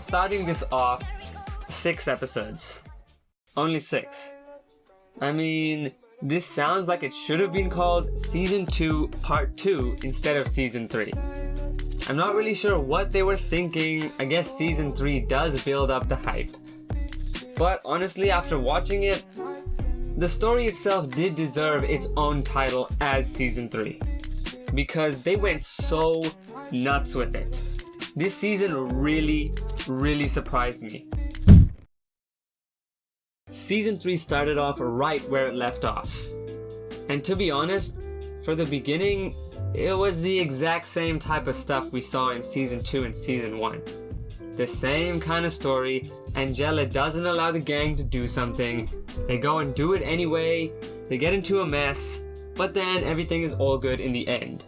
starting this off, 6 episodes. Only 6. I mean, this sounds like it should have been called Season 2 Part 2 instead of Season 3. I'm not really sure what they were thinking. I guess Season 3 does build up the hype. But honestly, after watching it, the story itself did deserve its own title as Season 3. Because they went so nuts with it. This season really surprised me. Season 3 started off right where it left off. And to be honest, for the beginning, it was the exact same type of stuff we saw in Season 2 and Season 1. The same kind of story. Angela doesn't allow the gang to do something. They go and do it anyway. They get into a mess. But then everything is all good in the end.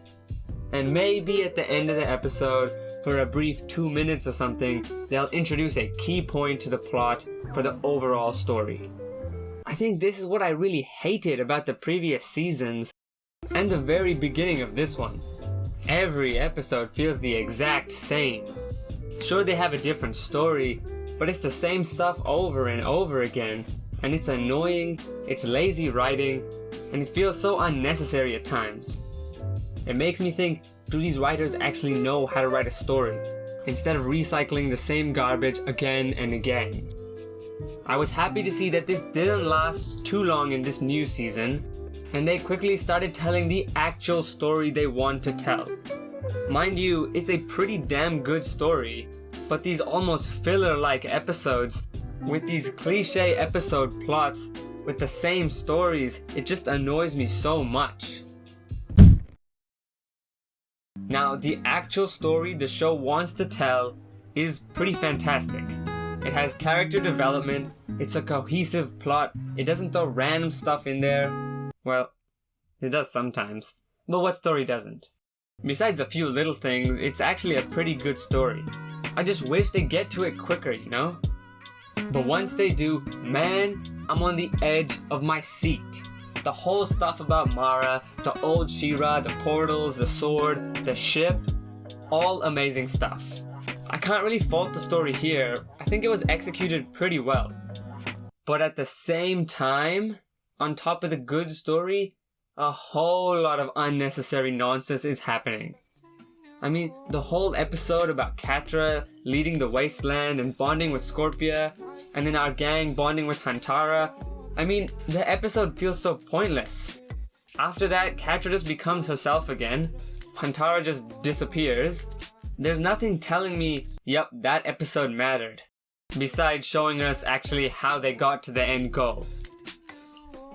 And maybe at the end of the episode, for a brief 2 minutes or something, they'll introduce a key point to the plot for the overall story. I think this is what I really hated about the previous seasons and the very beginning of this one. Every episode feels the exact same. Sure, they have a different story, but it's the same stuff over and over again, and it's annoying, it's lazy writing, and it feels so unnecessary at times. It makes me think, do these writers actually know how to write a story, instead of recycling the same garbage again and again? I was happy to see that this didn't last too long in this new season, and they quickly started telling the actual story they want to tell. Mind you, it's a pretty damn good story, but these almost filler-like episodes, with these cliche episode plots, with the same stories, it just annoys me so much. Now, the actual story the show wants to tell is pretty fantastic. It has character development, it's a cohesive plot, it doesn't throw random stuff in there. Well, it does sometimes, but what story doesn't? Besides a few little things, it's actually a pretty good story. I just wish they get to it quicker, you know? But once they do, man, I'm on the edge of my seat. The whole stuff about Mara, the old She-Ra, the portals, the sword, the ship, all amazing stuff. I can't really fault the story here. I think it was executed pretty well. But at the same time, on top of the good story, a whole lot of unnecessary nonsense is happening. I mean, the whole episode about Catra leading the wasteland and bonding with Scorpia, and then our gang bonding with Hantara. I mean, the episode feels so pointless. After that, Catra just becomes herself again. Hantara just disappears. There's nothing telling me, yep, that episode mattered. Besides showing us actually how they got to the end goal.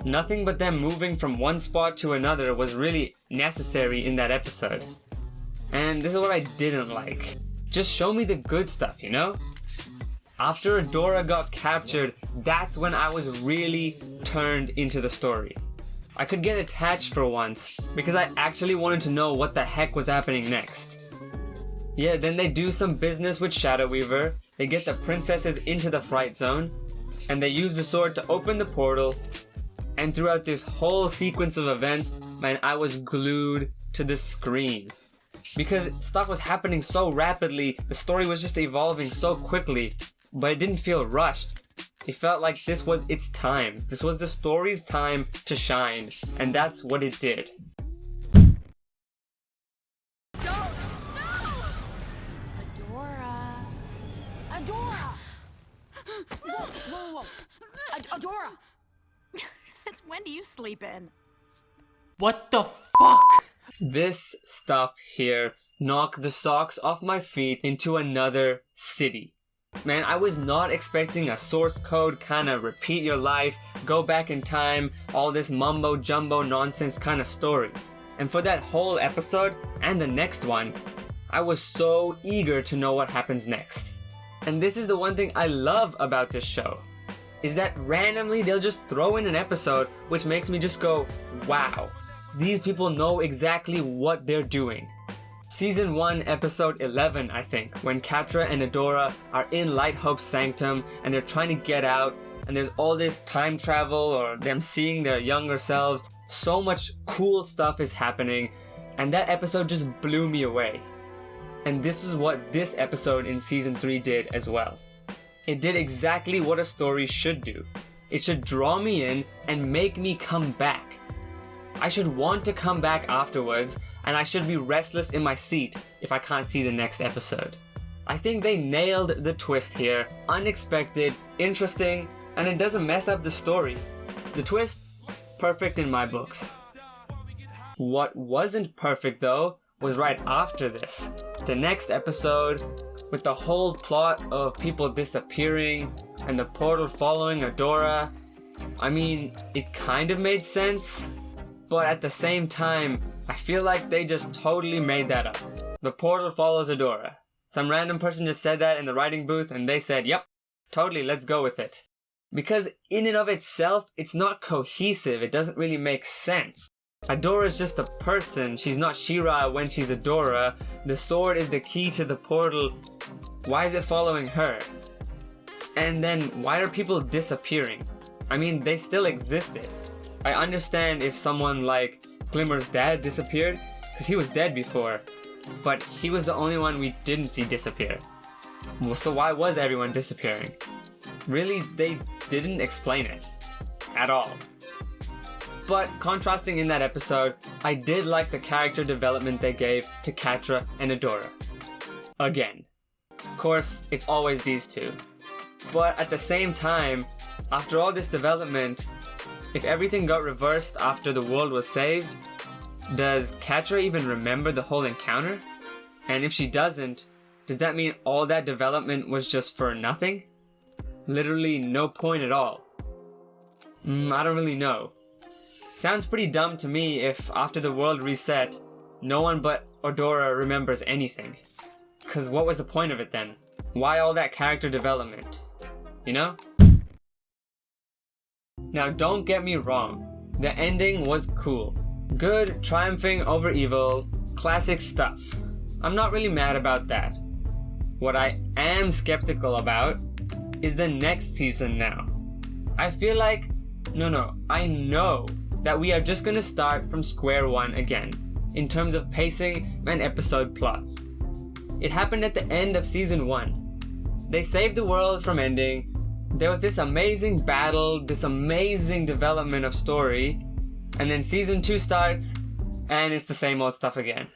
Nothing but them moving from one spot to another was really necessary in that episode. And this is what I didn't like. Just show me the good stuff, you know? After Adora got captured, that's when I was really turned into the story. I could get attached for once, because I actually wanted to know what the heck was happening next. Yeah, then they do some business with Shadow Weaver, they get the princesses into the Fright Zone, and they use the sword to open the portal, and throughout this whole sequence of events, man, I was glued to the screen. Because stuff was happening so rapidly, the story was just evolving so quickly, but it didn't feel rushed. It felt like this was its time. This was the story's time to shine, and that's what it did. Don't! No! Adora! Adora! Whoa! Adora! Since when do you sleep in? What the fuck? This stuff here knocked the socks off my feet into another city. Man, I was not expecting a source code kind of repeat your life, go back in time, all this mumbo jumbo nonsense kind of story. And for that whole episode, and the next one, I was so eager to know what happens next. And this is the one thing I love about this show, is that randomly they'll just throw in an episode which makes me just go, wow, these people know exactly what they're doing. Season 1, episode 11, I think, when Catra and Adora are in Light Hope's sanctum and they're trying to get out, and there's all this time travel or them seeing their younger selves. So much cool stuff is happening, and that episode just blew me away. And this is what this episode in season 3 did as well. It did exactly what a story should do. It should draw me in and make me come back. I should want to come back afterwards, and I should be restless in my seat if I can't see the next episode. I think they nailed the twist here. Unexpected, interesting, and it doesn't mess up the story. The twist, perfect in my books. What wasn't perfect though was right after this. The next episode, with the whole plot of people disappearing and the portal following Adora. I mean, it kind of made sense, but at the same time, I feel like they just totally made that up. The portal follows Adora. Some random person just said that in the writing booth and they said, yep, totally, let's go with it. Because in and of itself, it's not cohesive, it doesn't really make sense. Adora is just a person, she's not She-Ra when she's Adora. The sword is the key to the portal. Why is it following her? And then, why are people disappearing? I mean, they still existed. I understand if someone like Glimmer's dad disappeared, because he was dead before. But he was the only one we didn't see disappear. Well, so why was everyone disappearing? Really, they didn't explain it. At all. But contrasting in that episode, I did like the character development they gave to Catra and Adora. Again. Of course, it's always these two. But at the same time, after all this development, if everything got reversed after the world was saved, does Catra even remember the whole encounter? And if she doesn't, does that mean all that development was just for nothing? Literally no point at all. I don't really know. Sounds pretty dumb to me if after the world reset, no one but Adora remembers anything. Cause what was the point of it then? Why all that character development? You know? Now don't get me wrong, the ending was cool. Good triumphing over evil, classic stuff. I'm not really mad about that. What I am skeptical about is the next season now. I feel like, I know that we are just gonna start from square one again, in terms of pacing and episode plots. It happened at the end of season 1. They saved the world from ending, there was this amazing battle, this amazing development of story, and then season 2 starts, and it's the same old stuff again.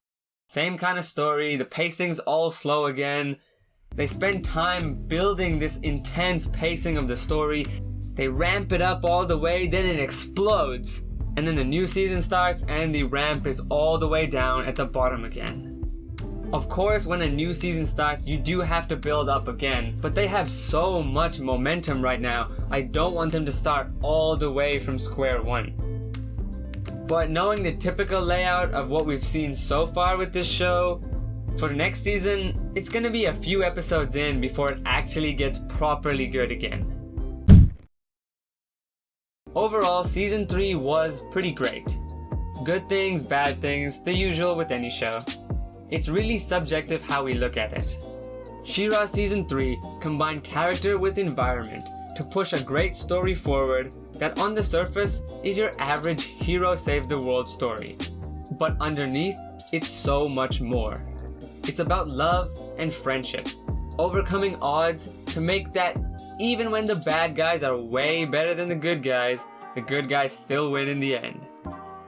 Same kind of story, the pacing's all slow again. They spend time building this intense pacing of the story, they ramp it up all the way, then it explodes. And then the new season starts and the ramp is all the way down at the bottom again. Of course, when a new season starts, you do have to build up again, but they have so much momentum right now, I don't want them to start all the way from square one. But knowing the typical layout of what we've seen so far with this show, for the next season, it's gonna be a few episodes in before it actually gets properly good again. Overall, season 3 was pretty great. Good things, bad things, the usual with any show. It's really subjective how we look at it. She-Ra season 3 combined character with environment to push a great story forward that on the surface is your average hero save the world story. But underneath, it's so much more. It's about love and friendship, overcoming odds to make that even when the bad guys are way better than the good guys still win in the end.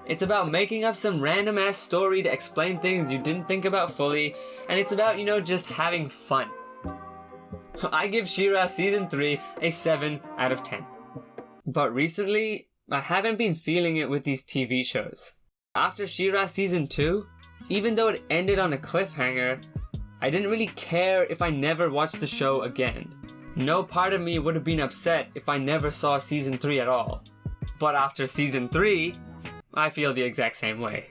It's about making up some random ass story to explain things you didn't think about fully, and it's about, just having fun. I give She-Ra season 3 a 7 out of 10. But recently, I haven't been feeling it with these TV shows. After She-Ra season 2, even though it ended on a cliffhanger, I didn't really care if I never watched the show again. No part of me would have been upset if I never saw season 3 at all. But after season 3, I feel the exact same way.